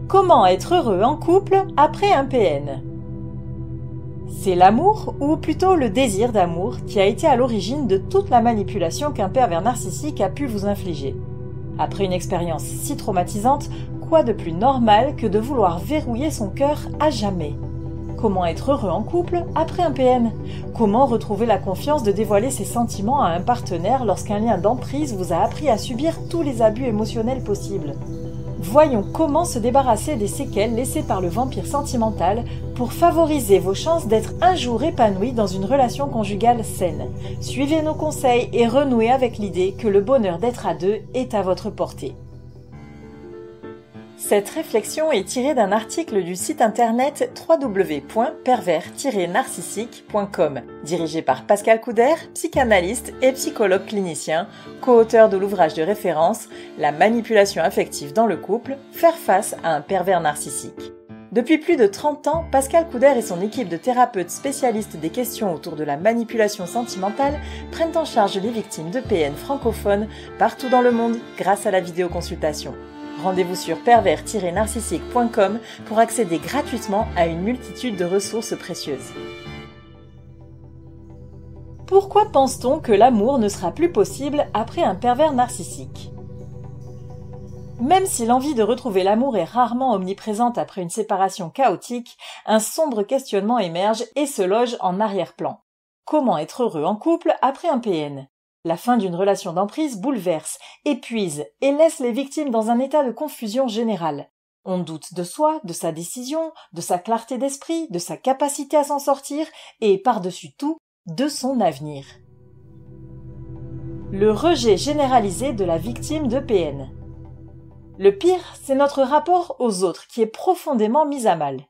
Comment être heureux en couple après un PN? C'est l'amour, ou plutôt le désir d'amour, qui a été à l'origine de toute la manipulation qu'un pervers narcissique a pu vous infliger. Après une expérience si traumatisante, quoi de plus normal que de vouloir verrouiller son cœur à jamais? Comment être heureux en couple après un PN? Comment retrouver la confiance de dévoiler ses sentiments à un partenaire lorsqu'un lien d'emprise vous a appris à subir tous les abus émotionnels possibles? Voyons comment se débarrasser des séquelles laissées par le vampire sentimental pour favoriser vos chances d'être un jour épanoui dans une relation conjugale saine. Suivez nos conseils et renouez avec l'idée que le bonheur d'être à deux est à votre portée. Cette réflexion est tirée d'un article du site internet www.pervers-narcissique.com, dirigé par Pascal Couder, psychanalyste et psychologue clinicien, co-auteur de l'ouvrage de référence « La manipulation affective dans le couple, faire face à un pervers narcissique ». Depuis plus de 30 ans, Pascal Couder et son équipe de thérapeutes spécialistes des questions autour de la manipulation sentimentale prennent en charge les victimes de PN francophones partout dans le monde grâce à la vidéoconsultation. Rendez-vous sur pervers-narcissique.com pour accéder gratuitement à une multitude de ressources précieuses. Pourquoi pense-t-on que l'amour ne sera plus possible après un pervers narcissique? Même si l'envie de retrouver l'amour est rarement omniprésente après une séparation chaotique, un sombre questionnement émerge et se loge en arrière-plan. Comment être heureux en couple après un PN? La fin d'une relation d'emprise bouleverse, épuise et laisse les victimes dans un état de confusion générale. On doute de soi, de sa décision, de sa clarté d'esprit, de sa capacité à s'en sortir et, par-dessus tout, de son avenir. Le rejet généralisé de la victime de PN. Le pire, c'est notre rapport aux autres qui est profondément mis à mal.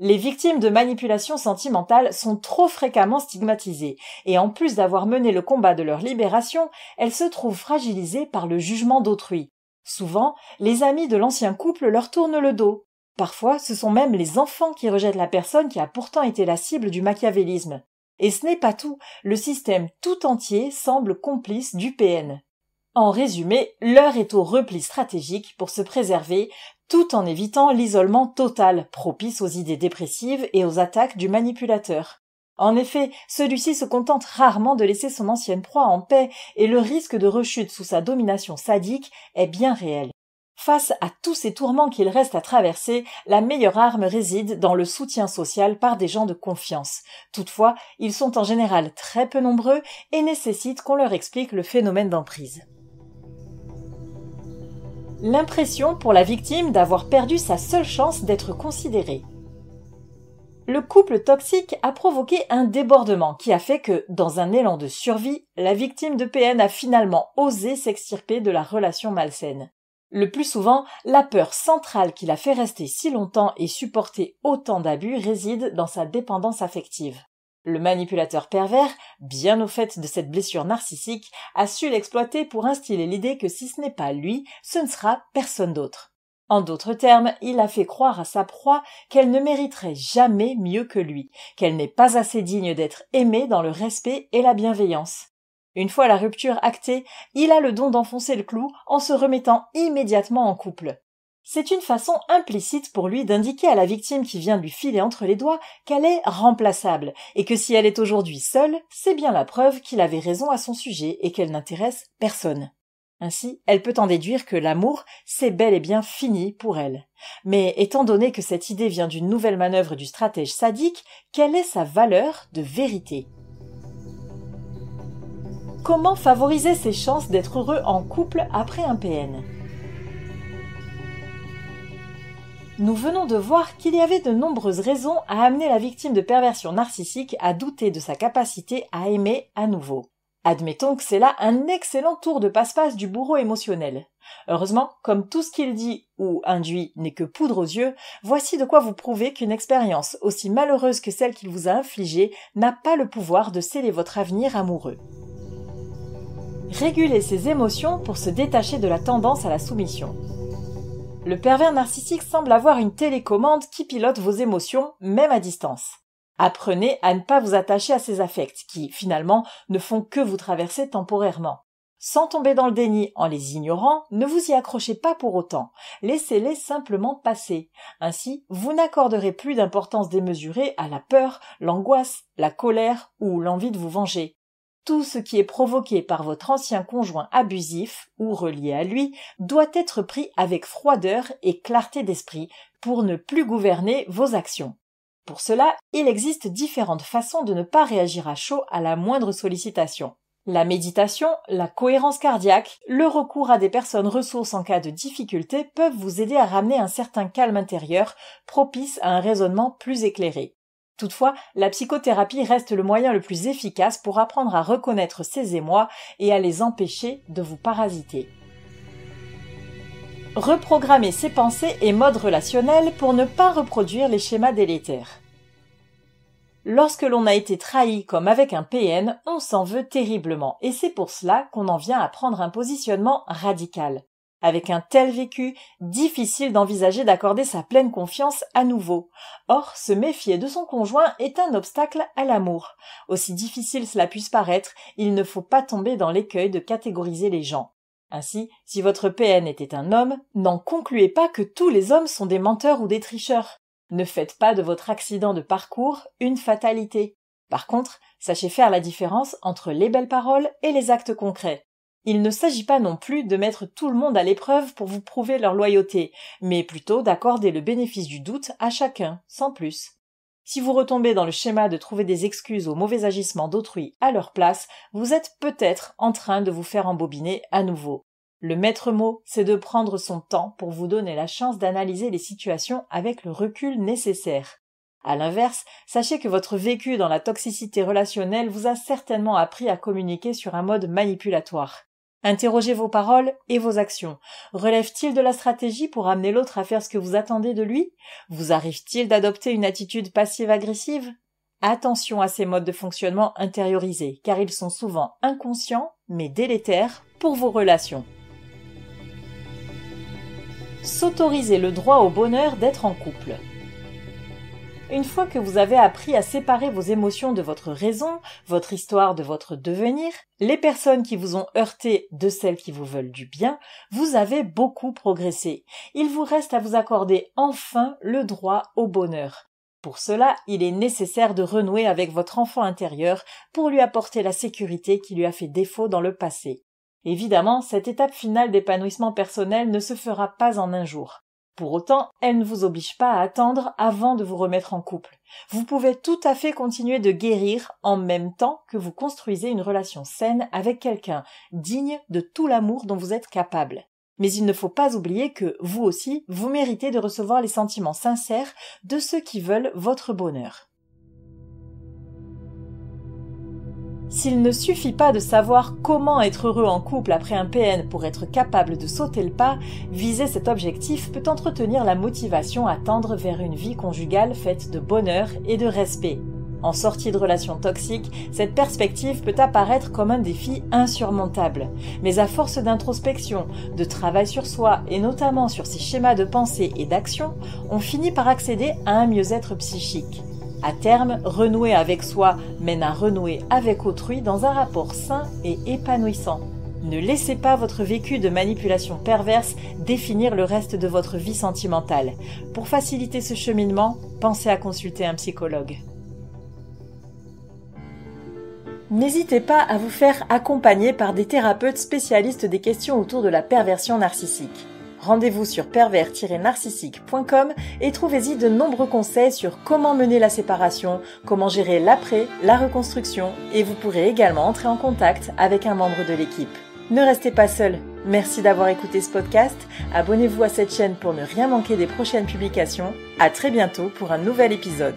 Les victimes de manipulation sentimentale sont trop fréquemment stigmatisées et en plus d'avoir mené le combat de leur libération, elles se trouvent fragilisées par le jugement d'autrui. Souvent, les amis de l'ancien couple leur tournent le dos. Parfois, ce sont même les enfants qui rejettent la personne qui a pourtant été la cible du machiavélisme. Et ce n'est pas tout, le système tout entier semble complice du PN. En résumé, l'heure est au repli stratégique pour se préserver, tout en évitant l'isolement total, propice aux idées dépressives et aux attaques du manipulateur. En effet, celui-ci se contente rarement de laisser son ancienne proie en paix et le risque de rechute sous sa domination sadique est bien réel. Face à tous ces tourments qu'il reste à traverser, la meilleure arme réside dans le soutien social par des gens de confiance. Toutefois, ils sont en général très peu nombreux et nécessitent qu'on leur explique le phénomène d'emprise. L'impression pour la victime d'avoir perdu sa seule chance d'être considérée. Le couple toxique a provoqué un débordement qui a fait que, dans un élan de survie, la victime de PN a finalement osé s'extirper de la relation malsaine. Le plus souvent, la peur centrale qui l'a fait rester si longtemps et supporter autant d'abus réside dans sa dépendance affective. Le manipulateur pervers, bien au fait de cette blessure narcissique, a su l'exploiter pour instiller l'idée que si ce n'est pas lui, ce ne sera personne d'autre. En d'autres termes, il a fait croire à sa proie qu'elle ne mériterait jamais mieux que lui, qu'elle n'est pas assez digne d'être aimée dans le respect et la bienveillance. Une fois la rupture actée, il a le don d'enfoncer le clou en se remettant immédiatement en couple. C'est une façon implicite pour lui d'indiquer à la victime qui vient lui filer entre les doigts qu'elle est remplaçable et que si elle est aujourd'hui seule, c'est bien la preuve qu'il avait raison à son sujet et qu'elle n'intéresse personne. Ainsi, elle peut en déduire que l'amour, c'est bel et bien fini pour elle. Mais étant donné que cette idée vient d'une nouvelle manœuvre du stratège sadique, quelle est sa valeur de vérité ? Comment favoriser ses chances d'être heureux en couple après un PN ? Nous venons de voir qu'il y avait de nombreuses raisons à amener la victime de perversion narcissique à douter de sa capacité à aimer à nouveau. Admettons que c'est là un excellent tour de passe-passe du bourreau émotionnel. Heureusement, comme tout ce qu'il dit ou induit n'est que poudre aux yeux, voici de quoi vous prouver qu'une expérience aussi malheureuse que celle qu'il vous a infligée n'a pas le pouvoir de sceller votre avenir amoureux. Régulez ses émotions pour se détacher de la tendance à la soumission. Le pervers narcissique semble avoir une télécommande qui pilote vos émotions, même à distance. Apprenez à ne pas vous attacher à ces affects qui, finalement, ne font que vous traverser temporairement. Sans tomber dans le déni en les ignorant, ne vous y accrochez pas pour autant. Laissez-les simplement passer. Ainsi, vous n'accorderez plus d'importance démesurée à la peur, l'angoisse, la colère ou l'envie de vous venger. Tout ce qui est provoqué par votre ancien conjoint abusif ou relié à lui doit être pris avec froideur et clarté d'esprit pour ne plus gouverner vos actions. Pour cela, il existe différentes façons de ne pas réagir à chaud à la moindre sollicitation. La méditation, la cohérence cardiaque, le recours à des personnes ressources en cas de difficulté peuvent vous aider à ramener un certain calme intérieur, propice à un raisonnement plus éclairé. Toutefois, la psychothérapie reste le moyen le plus efficace pour apprendre à reconnaître ces émois et à les empêcher de vous parasiter. Reprogrammer ses pensées et modes relationnels pour ne pas reproduire les schémas délétères. Lorsque l'on a été trahi comme avec un PN, on s'en veut terriblement et c'est pour cela qu'on en vient à prendre un positionnement radical. Avec un tel vécu, difficile d'envisager d'accorder sa pleine confiance à nouveau. Or, se méfier de son conjoint est un obstacle à l'amour. Aussi difficile cela puisse paraître, il ne faut pas tomber dans l'écueil de catégoriser les gens. Ainsi, si votre PN était un homme, n'en concluez pas que tous les hommes sont des menteurs ou des tricheurs. Ne faites pas de votre accident de parcours une fatalité. Par contre, sachez faire la différence entre les belles paroles et les actes concrets. Il ne s'agit pas non plus de mettre tout le monde à l'épreuve pour vous prouver leur loyauté, mais plutôt d'accorder le bénéfice du doute à chacun, sans plus. Si vous retombez dans le schéma de trouver des excuses aux mauvais agissements d'autrui à leur place, vous êtes peut-être en train de vous faire embobiner à nouveau. Le maître mot, c'est de prendre son temps pour vous donner la chance d'analyser les situations avec le recul nécessaire. À l'inverse, sachez que votre vécu dans la toxicité relationnelle vous a certainement appris à communiquer sur un mode manipulatoire. Interrogez vos paroles et vos actions. Relève-t-il de la stratégie pour amener l'autre à faire ce que vous attendez de lui? Vous arrive-t-il d'adopter une attitude passive-agressive? Attention à ces modes de fonctionnement intériorisés, car ils sont souvent inconscients, mais délétères pour vos relations. S'autoriser le droit au bonheur d'être en couple. Une fois que vous avez appris à séparer vos émotions de votre raison, votre histoire de votre devenir, les personnes qui vous ont heurté de celles qui vous veulent du bien, vous avez beaucoup progressé. Il vous reste à vous accorder enfin le droit au bonheur. Pour cela, il est nécessaire de renouer avec votre enfant intérieur pour lui apporter la sécurité qui lui a fait défaut dans le passé. Évidemment, cette étape finale d'épanouissement personnel ne se fera pas en un jour. Pour autant, elle ne vous oblige pas à attendre avant de vous remettre en couple. Vous pouvez tout à fait continuer de guérir en même temps que vous construisez une relation saine avec quelqu'un, digne de tout l'amour dont vous êtes capable. Mais il ne faut pas oublier que, vous aussi, vous méritez de recevoir les sentiments sincères de ceux qui veulent votre bonheur. S'il ne suffit pas de savoir comment être heureux en couple après un PN pour être capable de sauter le pas, viser cet objectif peut entretenir la motivation à tendre vers une vie conjugale faite de bonheur et de respect. En sortie de relations toxiques, cette perspective peut apparaître comme un défi insurmontable. Mais à force d'introspection, de travail sur soi et notamment sur ses schémas de pensée et d'action, on finit par accéder à un mieux-être psychique. À terme, renouer avec soi mène à renouer avec autrui dans un rapport sain et épanouissant. Ne laissez pas votre vécu de manipulation perverse définir le reste de votre vie sentimentale. Pour faciliter ce cheminement, pensez à consulter un psychologue. N'hésitez pas à vous faire accompagner par des thérapeutes spécialistes des questions autour de la perversion narcissique. Rendez-vous sur pervers-narcissique.com et trouvez-y de nombreux conseils sur comment mener la séparation, comment gérer l'après, la reconstruction et vous pourrez également entrer en contact avec un membre de l'équipe. Ne restez pas seul. Merci d'avoir écouté ce podcast. Abonnez-vous à cette chaîne pour ne rien manquer des prochaines publications. À très bientôt pour un nouvel épisode.